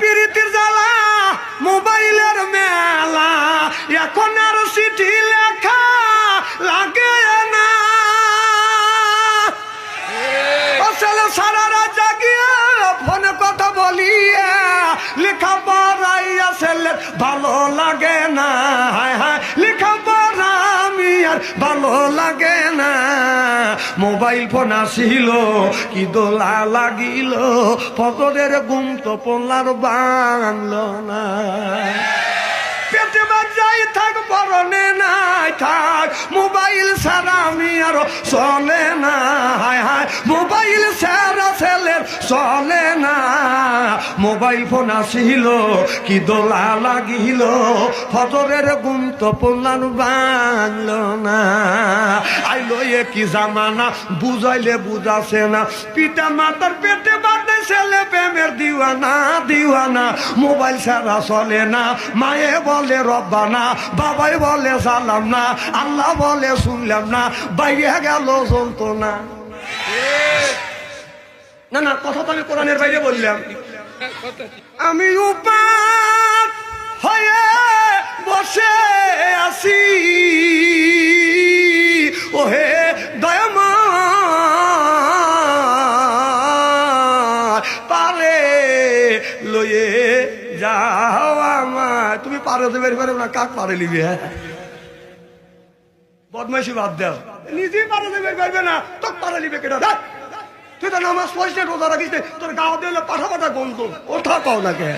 প্রীতির জ্বালা মোবাইলের মেলা, এখন আর চিঠি লেখা লাগে না। ছেলে সারারা জাগিয়ে ফোনে কথা বলিয়ে লেখা পড়াইয়া ছেলে ভালো লাগে না। লেখা পড়া আমি আর ভালো লাগে না। মোবাইল ফোন আসিল কি দোলা লাগিল, ফজরের ঘুম তো পড়লার বাংল না। পেটে বাজাই থাক পরনে নাই থাক, মোবাইল ছাড়া আমি আর চলে না। হায় হায় মোবাইল ছাড়া ছেলের চলে না। মোবাইল ফোন আসিল কি দোলা লাগিল, ফজরের ঘুম তো পড়লার বাংল না। আইলো এ কি জামানা বুঝাইলে বুঝাছে না, পিতা মাতার পেটে বাঁধে ছেলে প্রেমের দিওয়ানা দিওয়ানা। মোবাইল ছাড়া চলে না, মায়ে বলে রব্বানা, বাবাই বলে সালাম না, আল্লাহ বলে শুনলাম না, বাইরে গেল চলতো না। না না কথা তো আমি কোরআনের বাইরে বললাম। আমি উপাস হয়ে বসে আছি ওহে দয়াময়, পারে লয়ে যাও আমায়। তুমি পারে তো বের করে না, কাক পারে নিবি? হ্যাঁ বদমাইশি বাদ দাও, নিজেই পারে তো বের করবে না, তো পারে নিবে কেটা? তুই তো নামাজ পড়িস না, রোজা রাখিস না, তোর গাও দিলে পাঠা পাঠা গন্ধ ওঠা পাও না কে?